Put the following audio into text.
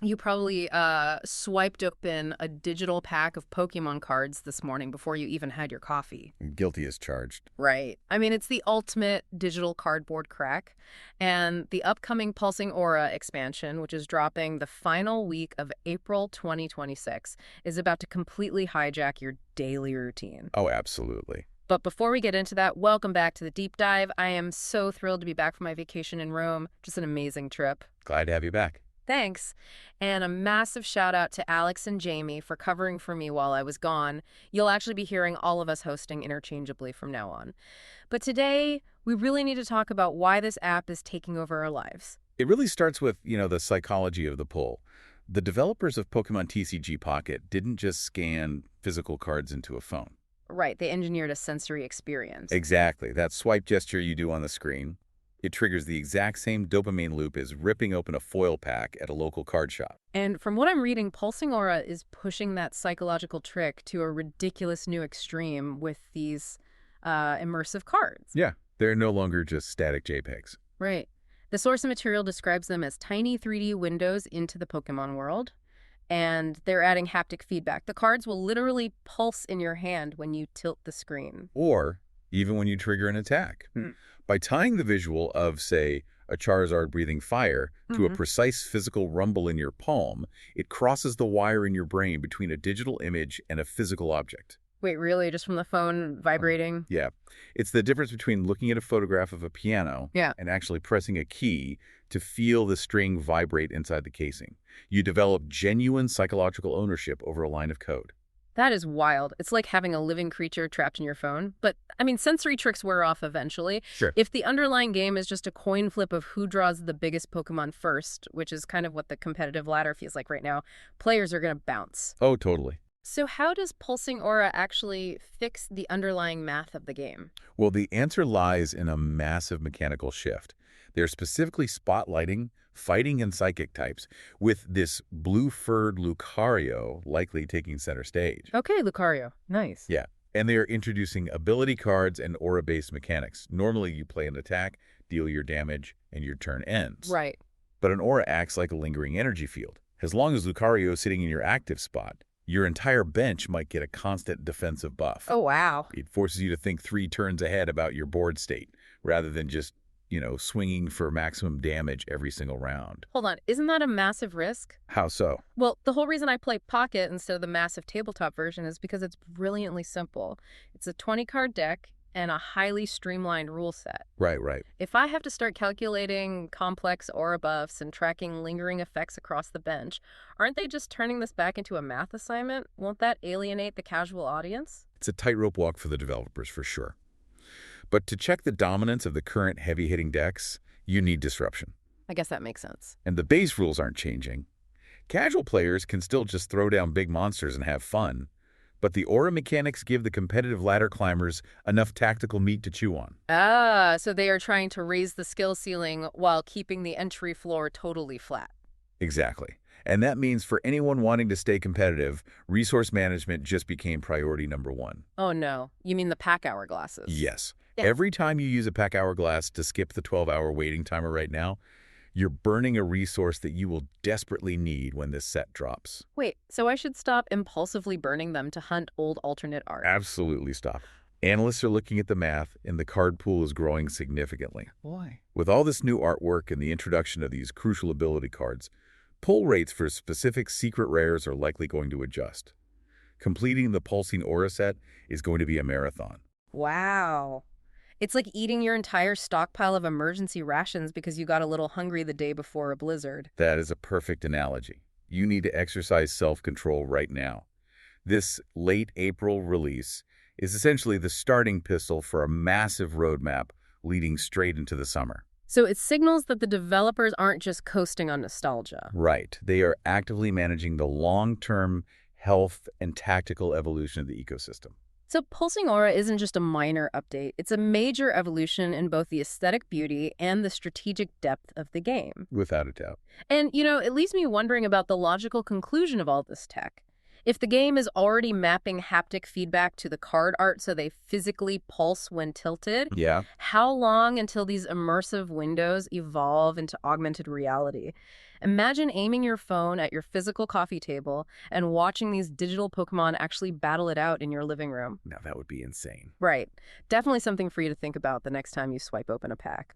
You probably swiped open a digital pack of Pokemon cards this morning before you even had your coffee. Guilty as charged. Right. I mean, it's the ultimate digital cardboard crack. And the upcoming Pulsing Aura expansion, which is dropping the final week of April 2026, is about to completely hijack your daily routine. Oh, absolutely. But before we get into that, welcome back to the deep dive. I am so thrilled to be back from my vacation in Rome. Just an amazing trip. Glad to have you back. Thanks. And a massive shout out to Alex and Jamie for covering for me while I was gone. You'll actually be hearing all of us hosting interchangeably from now on. But today, we really need to talk about why this app is taking over our lives. It really starts with, the psychology of the pull. The developers of Pokemon TCG Pocket didn't just scan physical cards into a phone. Right, they engineered a sensory experience. Exactly. That swipe gesture you do on the screen, it triggers the exact same dopamine loop as ripping open a foil pack at a local card shop. And from what I'm reading, Pulsing Aura is pushing that psychological trick to a ridiculous new extreme with these immersive cards. Yeah, they're no longer just static JPEGs. Right. The source material describes them as tiny 3D windows into the Pokemon world, and they're adding haptic feedback. The cards will literally pulse in your hand when you tilt the screen. Or even when you trigger an attack. By tying the visual of, say, a Charizard breathing fire to a precise physical rumble in your palm, it crosses the wire in your brain between a digital image and a physical object. Wait, really? Just from the phone vibrating? Yeah. It's the difference between looking at a photograph of a piano Yeah. and actually pressing a key to feel the string vibrate inside the casing. You develop genuine psychological ownership over a line of code. That is wild. It's like having a living creature trapped in your phone. But, I mean, sensory tricks wear off eventually. Sure. If the underlying game is just a coin flip of who draws the biggest Pokemon first, which is kind of what the competitive ladder feels like right now, players are going to bounce. Oh, totally. So how does Pulsing Aura actually fix the underlying math of the game? Well, the answer lies in a massive mechanical shift. They're specifically spotlighting fighting and psychic types, with this blue-furred Lucario likely taking center stage. Okay, Lucario. Nice. Yeah, and they are introducing ability cards and aura-based mechanics. Normally, you play an attack, deal your damage, and your turn ends. Right. But an aura acts like a lingering energy field. As long as Lucario is sitting in your active spot, your entire bench might get a constant defensive buff. Oh, wow. It forces you to think 3 turns ahead about your board state, rather than just swinging for maximum damage every single round. Hold on. Isn't that a massive risk? How so? Well, the whole reason I play Pocket instead of the massive tabletop version is because it's brilliantly simple. It's a 20-card deck and a highly streamlined rule set. Right. If I have to start calculating complex aura buffs and tracking lingering effects across the bench, aren't they just turning this back into a math assignment? Won't that alienate the casual audience? It's a tightrope walk for the developers, for sure. But to check the dominance of the current heavy-hitting decks, you need disruption. I guess that makes sense. And the base rules aren't changing. Casual players can still just throw down big monsters and have fun, but the aura mechanics give the competitive ladder climbers enough tactical meat to chew on. Ah, so they are trying to raise the skill ceiling while keeping the entry floor totally flat. Exactly. And that means for anyone wanting to stay competitive, resource management just became priority number 1. Oh no, you mean the pack hourglasses? Yes. Yeah. Every time you use a pack hourglass to skip the 12-hour waiting timer right now, you're burning a resource that you will desperately need when this set drops. Wait, so I should stop impulsively burning them to hunt old alternate art? Absolutely stop. Analysts are looking at the math, and the card pool is growing significantly. Boy. With all this new artwork and the introduction of these crucial ability cards, pull rates for specific secret rares are likely going to adjust. Completing the Pulsing Aura set is going to be a marathon. Wow. It's like eating your entire stockpile of emergency rations because you got a little hungry the day before a blizzard. That is a perfect analogy. You need to exercise self-control right now. This late April release is essentially the starting pistol for a massive roadmap leading straight into the summer. So it signals that the developers aren't just coasting on nostalgia. Right. They are actively managing the long-term health and tactical evolution of the ecosystem. So Pulsing Aura isn't just a minor update. It's a major evolution in both the aesthetic beauty and the strategic depth of the game. Without a doubt. And, it leaves me wondering about the logical conclusion of all this tech. If the game is already mapping haptic feedback to the card art so they physically pulse when tilted, Yeah. how long until these immersive windows evolve into augmented reality? Imagine aiming your phone at your physical coffee table and watching these digital Pokémon actually battle it out in your living room. Now, that would be insane. Right. Definitely something for you to think about the next time you swipe open a pack.